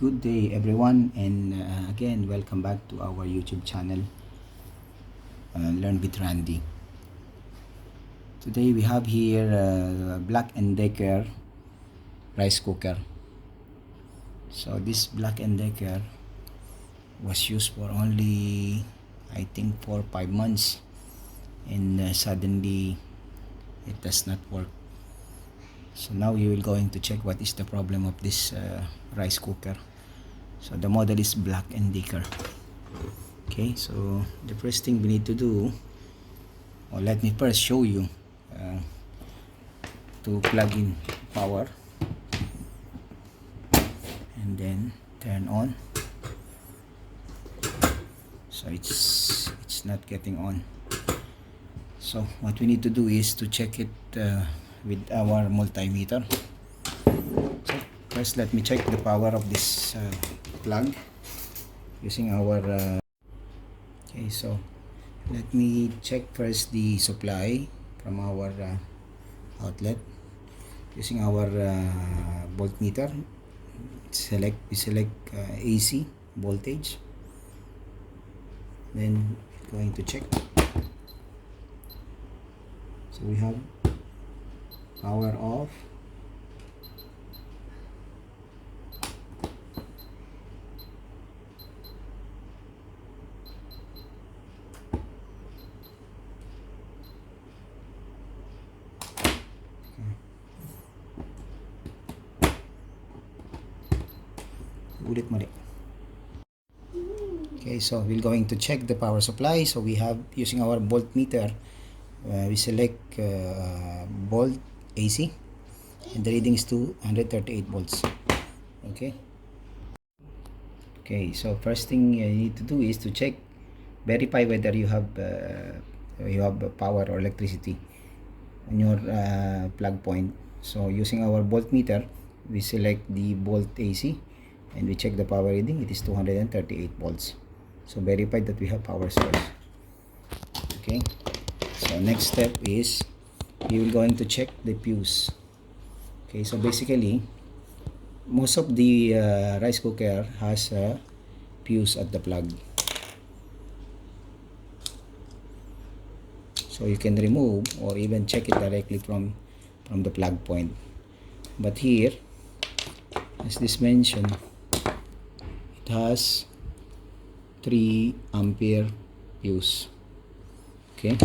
Good day everyone, and again welcome back to our YouTube channel, Learn with Randy. Today we have here Black & Decker rice cooker. So this Black & Decker was used for only I think 4 or 5 months, and suddenly it does not work. So now we will going to check what is the problem of this rice cooker. So the model is Black & Decker. Okay, so the first thing we need to do, or let me first show you to plug in power and then turn on. So it's not getting on. So what we need to do is to check it with our multimeter. So first let me check the power of this plug using our okay, so let me check first the supply from our outlet using our voltmeter. We select AC voltage, then going to check. So we have power off, ulit mali. Okay, so we're going to check the power supply. So we have, using our voltmeter, we select volt AC, and the reading is 238 volts. Okay, so first thing you need to do is to check, verify whether you have power or electricity on your plug point. So using our voltmeter, we select the volt AC and we check the power reading. It is 238 volts. So verify that we have power source. Okay, so next step is we will going to check the fuse. Okay, so basically most of the rice cooker has a fuse at the plug, so you can remove or even check it directly from the plug point. But here, as this mentioned, it has 3 ampere fuse. Okay,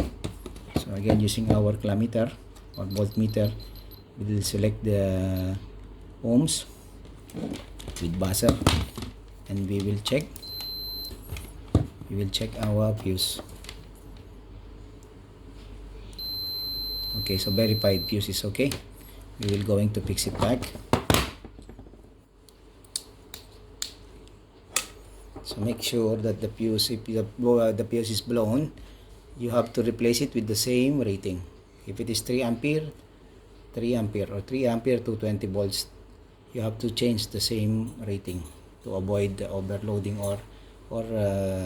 so again, using our climeter or voltmeter, we will select the ohms with buzzer and we will check our fuse. Okay, so verified fuse is okay. We will going to fix it back. So make sure that the fuse, if the fuse is blown, you have to replace it with the same rating. If it is 3 ampere or 3 ampere to 20 volts, you have to change the same rating to avoid the overloading or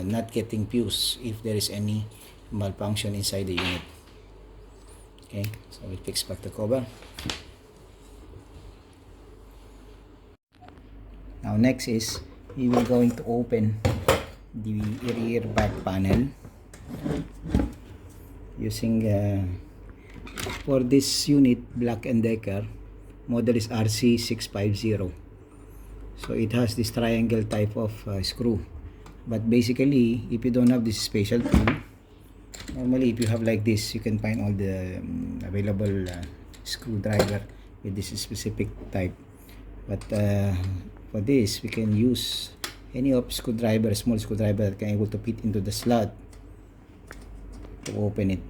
not getting fuse if there is any malfunction inside the unit. Okay, so we'll fix back the cover. Now next is we will going to open the rear back panel using for this unit, Black & Decker, model is RC650. so it has this triangle type of screw. But basically, if you don't have this special tool, normally if you have like this, you can find all the available screwdriver with this specific type. But for this, we can use any of screwdriver, small screwdriver that can able to fit into the slot to open it.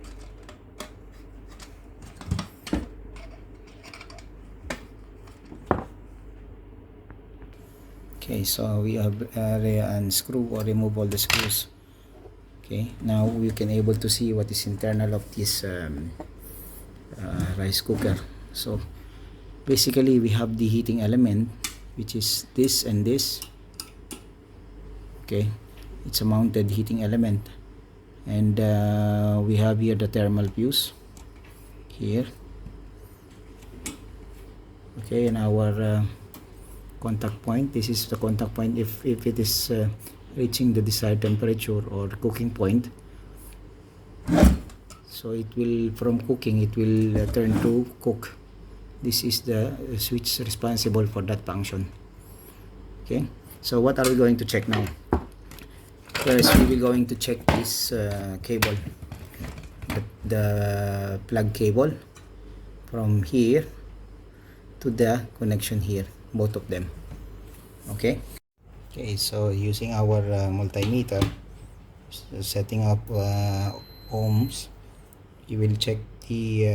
Okay, so we have unscrew or remove all the screws. Okay, now we can able to see what is internal of this rice cooker. So basically, we have the heating element, which is this and this. Okay, it's a mounted heating element, and we have here the thermal fuse here. Okay, and our contact point. This is the contact point if it is reaching the desired temperature or cooking point. So it will, from cooking, it will turn to cook. This is the switch responsible for that function. Okay, so what are we going to check now? First, we will going to check this cable, the plug cable from here to the connection here, both of them. Okay, so using our multimeter, setting up ohms, you will check the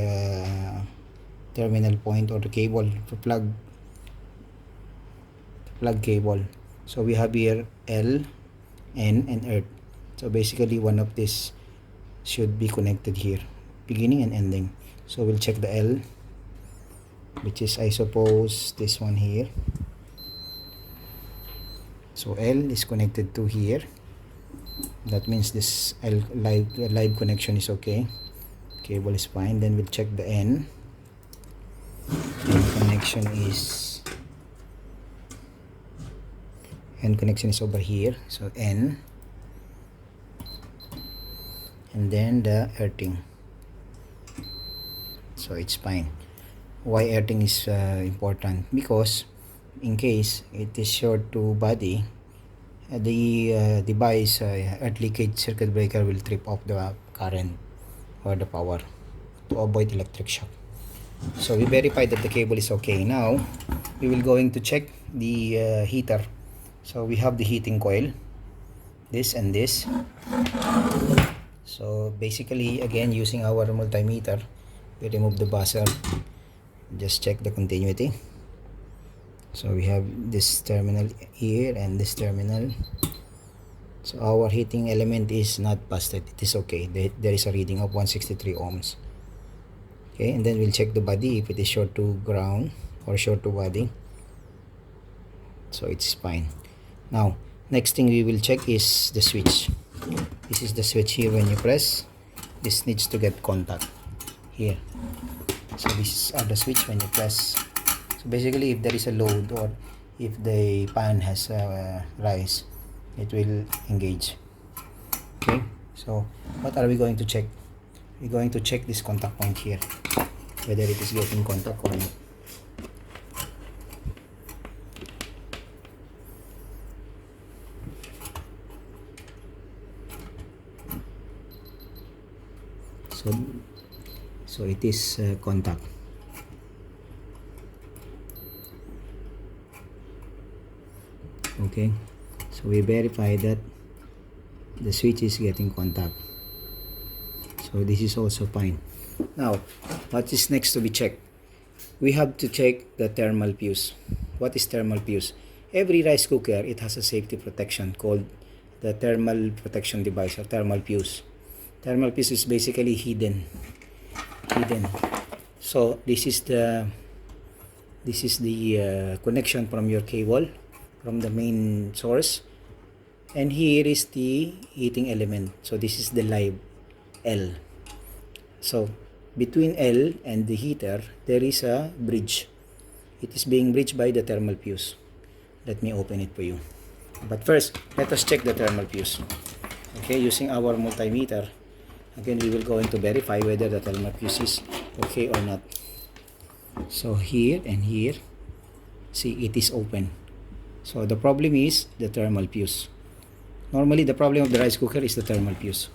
terminal point or the cable, the plug cable. So we have here L, N, and earth. So basically one of this should be connected here, beginning and ending. So we'll check the L, which is, I suppose, this one here. So L is connected to here. That means this L live connection is okay. Cable is fine. Then we'll check the N. Connection is over here. So N, and then the earthing. So it's fine. Why earthing is important? Because in case it is short to body, the device earth leakage circuit breaker will trip off the current or the power to avoid electric shock. So we verify that the cable is okay. Now we will going to check the heater. So we have the heating coil, this and this. So basically, again, using our multimeter, we remove the buzzer, just check the continuity. So we have this terminal here and this terminal. So our heating element is not busted, it is okay. There is a reading of 163 ohms. Okay, and then we'll check the body if it is short to ground or short to body. So it's fine. Now next thing we will check is the switch. This is the switch here. When you press, this needs to get contact here. So these are the switch when you press. So basically, if there is a load or if the pan has rise, it will engage. Okay, so what are we going to check? We're going to check this contact point here, whether it is getting contact or not. So it is contact. Okay, so we verify that the switch is getting contact. So this is also fine. Now what is next to be checked? We have to check the thermal fuse. What is thermal fuse? Every rice cooker, it has a safety protection called the thermal protection device or thermal fuse. Thermal fuse is basically hidden. So this is the connection from your cable, from the main source, and here is the heating element. So this is the live L. So between L and the heater, there is a bridge. It is being bridged by the thermal fuse. Let me open it for you. But first, let us check the thermal fuse. Okay, using our multimeter. Again, we will going to verify whether the thermal fuse is okay or not. So here and here, see, it is open. So the problem is the thermal fuse. Normally, the problem of the rice cooker is the thermal fuse.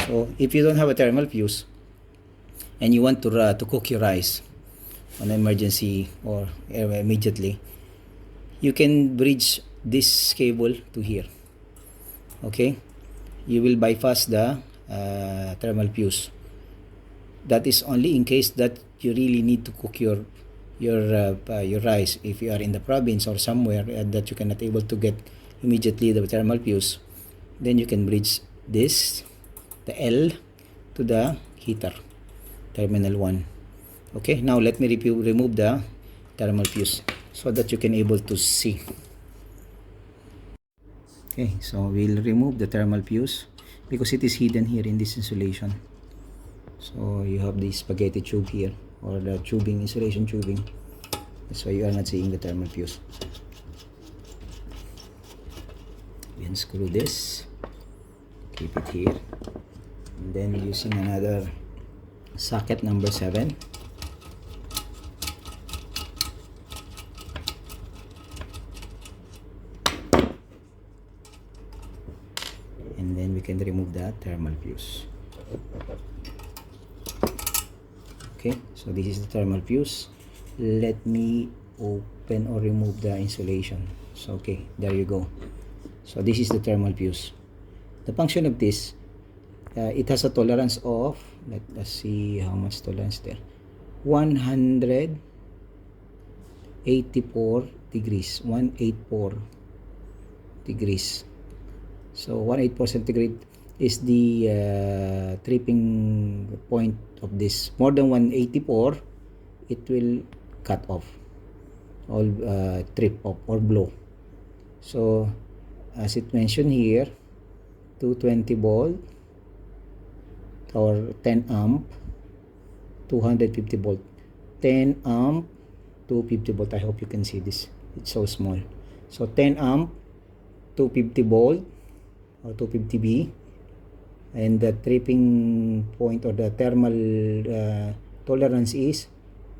So if you don't have a thermal fuse and you want to cook your rice on emergency or immediately, you can bridge this cable to here. Okay, you will bypass the thermal fuse. That is only in case that you really need to cook your rice. If you are in the province or somewhere that you cannot able to get immediately the thermal fuse, then you can bridge this, the L, to the heater, terminal 1. Okay, now let me remove the thermal fuse so that you can able to see. Okay, so we'll remove the thermal fuse because it is hidden here in this insulation. So you have the spaghetti tube here, or the tubing, insulation tubing. That's why you are not seeing the thermal fuse. we unscrew this, keep it here, and then using another socket number 7, and then we can remove the thermal fuse. Okay, so this is the thermal fuse. Let me open or remove the insulation. So okay, there you go. So this is the thermal fuse. The function of this, it has a tolerance of, let us see how much tolerance there, 184 degrees, 184 degrees. So 184 centigrade is the tripping point of this. More than 184, it will cut off, all trip off or blow. So as it mentioned here, 220 volt or 10 amp, 250 volt, 10 amp, 250 volt. I hope you can see this, it's so small. So 10 amp, 250 volt or 250V, and the tripping point or the thermal tolerance is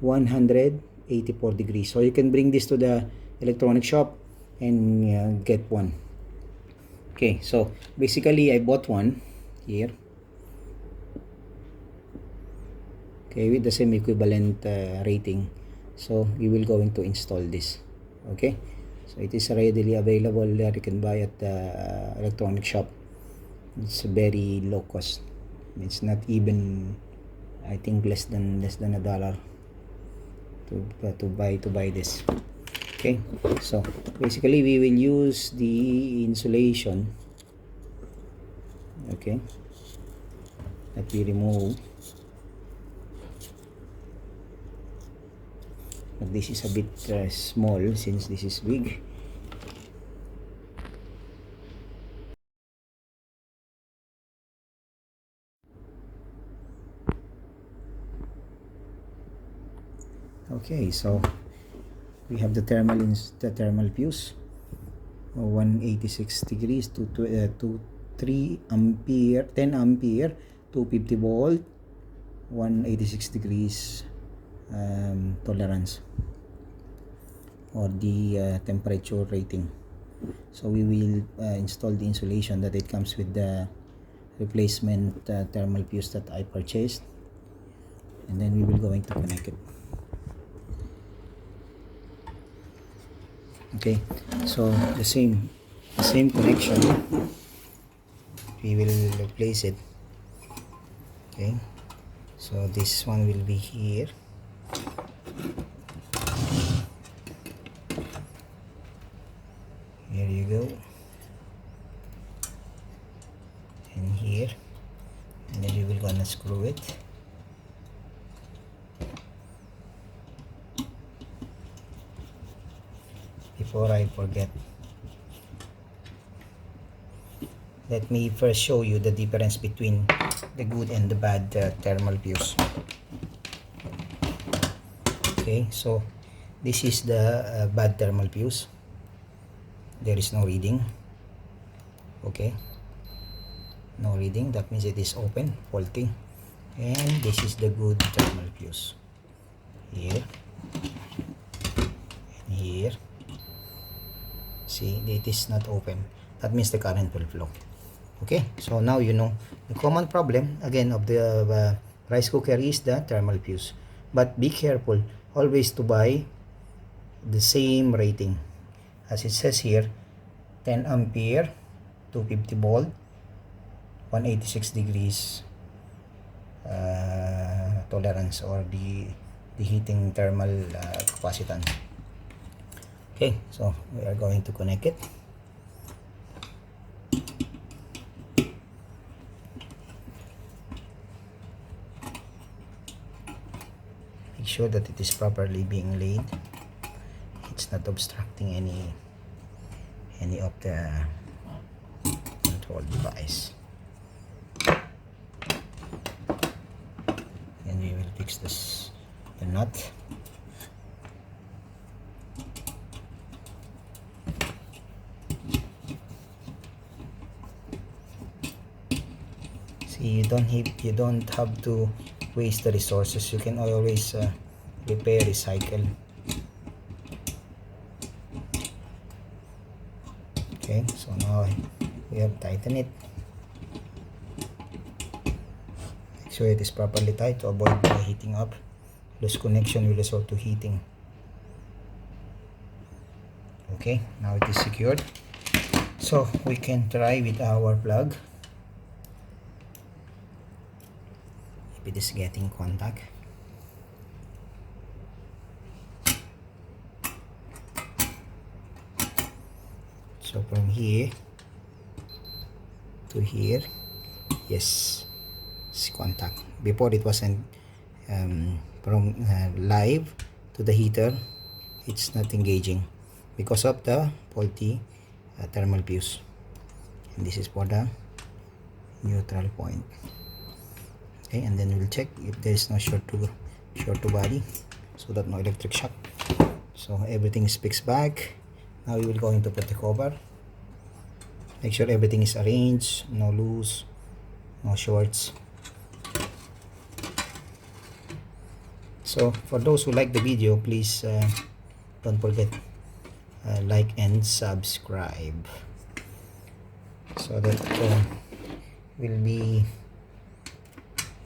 184 degrees. So you can bring this to the electronic shop and get one. Okay, so basically I bought one here, okay, with the same equivalent rating. So we will going to install this. Okay, so it is readily available there. You can buy at the electronic shop. It's very low cost. It's not even, I think, less than $1 to buy this. Okay, so basically we will use the insulation, okay, that we remove. But this is a bit small since this is big. Okay, so we have the thermal fuse, 186 degrees to 3 ampere, 10 ampere, 250 volt, 186 degrees tolerance, or the temperature rating. So we will install the insulation that it comes with the replacement thermal fuse that I purchased, and then we will going to connect it. Okay, so the same connection, we will place it. Okay, so this one will be here. Here you go, and here, and then we will gonna screw it. Before I forget, let me first show you the difference between the good and the bad thermal fuse. Okay, so this is the bad thermal fuse. There is no reading. Okay, no reading, that means it is open, faulty. And this is the good thermal fuse, here and here. See, it is not open, that means the current will flow. Okay, so now you know the common problem again of the rice cooker is the thermal fuse. But be careful always to buy the same rating, as it says here, 10 ampere, 250 volt, 186 degrees tolerance, or the heating thermal capacitance. Okay, so we are going to connect it. Make sure that it is properly being laid. It's not obstructing any of the control device. And we will fix the nut. you don't have to waste the resources. You can always repair, recycle. Okay, so now we have tightened it. Make sure it is properly tight to avoid heating up. Loose connection will result to heating. Okay, now it is secured. So we can try with our plug if it is getting contact. So from here to here, yes, it's contact. Before it wasn't from live to the heater, it's not engaging because of the faulty thermal fuse. And this is for the neutral point. Okay, and then we'll check if there is no short to body, so that no electric shock. So everything is fixed back. Now we will go into put the cover. Make sure everything is arranged, no loose, no shorts. So for those who like the video, please don't forget like and subscribe, so that will be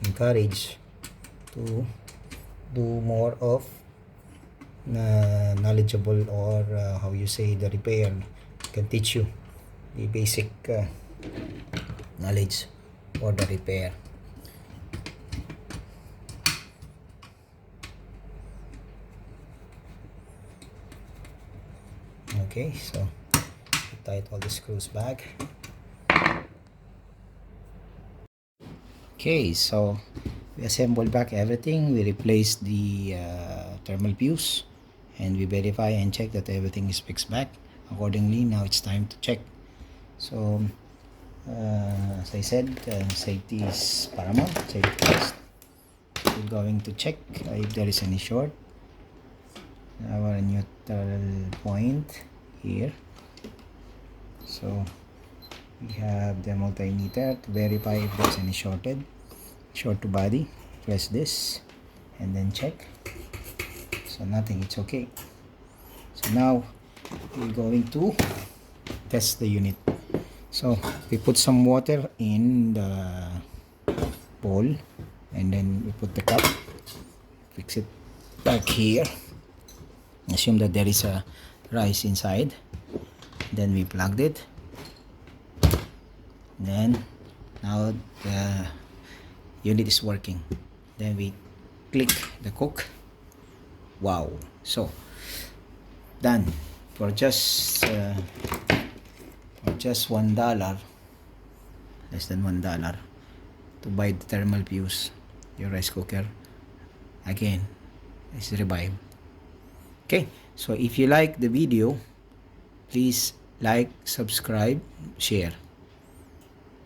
encouraged to do more of knowledgeable, or how you say, the repair. Can teach you the basic knowledge for the repair. Okay, so tight all the screws back. Okay, so we assembled back everything. We replaced the thermal fuse, and we verify and check that everything is fixed back accordingly. Now it's time to check. So as I said, safety is paramount, safety first. We're going to check if there is any short. Our neutral point here. So we have the multimeter to verify if there's any short to body. Press this and then check. So nothing, it's okay. So now we're going to test the unit. So we put some water in the bowl, and then we put the cup, fix it back here. Assume that there is a rice inside. Then we plugged it. Then now the unit is working. Then we click the cook. Wow! So done for just $1, less than $1, to buy the thermal fuse. Your rice cooker again is revived. Okay, so if you like the video, please like, subscribe, share,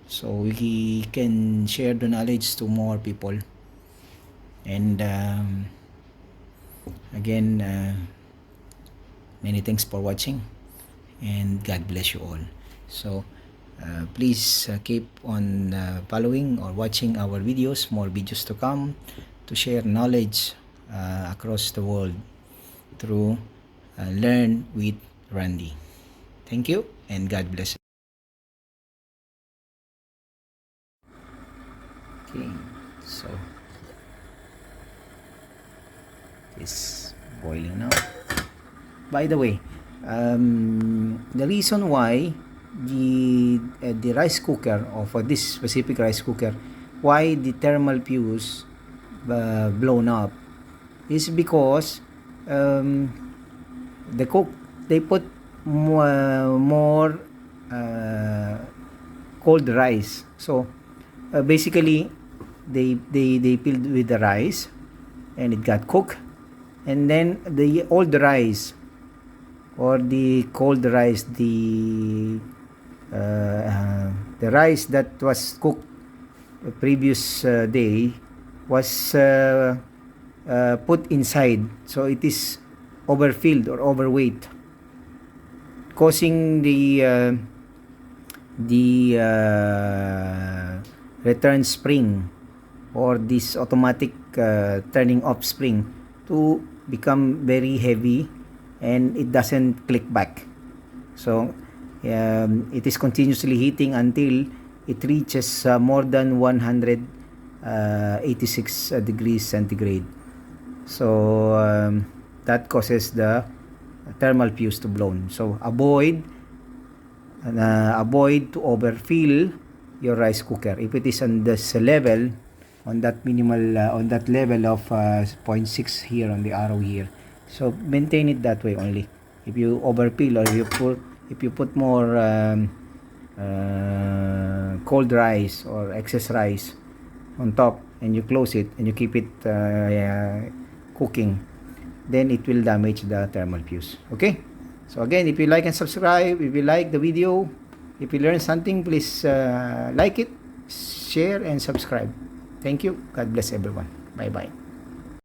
so we can share the knowledge to more people. And again, many thanks for watching, and God bless you all. So please keep on following or watching our videos. More videos to come, to share knowledge across the world through Learn with Randy. Thank you, and God bless. Okay, so it's boiling now. By the way, the reason why the rice cooker, or for this specific rice cooker, why the thermal fuse blown up, is because the cook, they put more cold rice. So basically they filled with the rice, and it got cooked, and then the old rice or the cold rice, the rice that was cooked the previous day was put inside, so it is overfilled or overweight, causing the return spring or this automatic turning off spring to become very heavy and it doesn't click back. So it is continuously heating until it reaches more than 186 degrees centigrade. So that causes the thermal fuse to blown. So avoid to overfill your rice cooker. If it is on this level, on that minimal, on that level of 0.6 here on the arrow here, so maintain it that way only. If you overfill or if you put more cold rice or excess rice on top and you close it and you keep it cooking, then it will damage the thermal fuse. Okay, so again, if you like and subscribe, if you like the video, if you learn something, please like it, share and subscribe. Thank you. God bless everyone. Bye bye.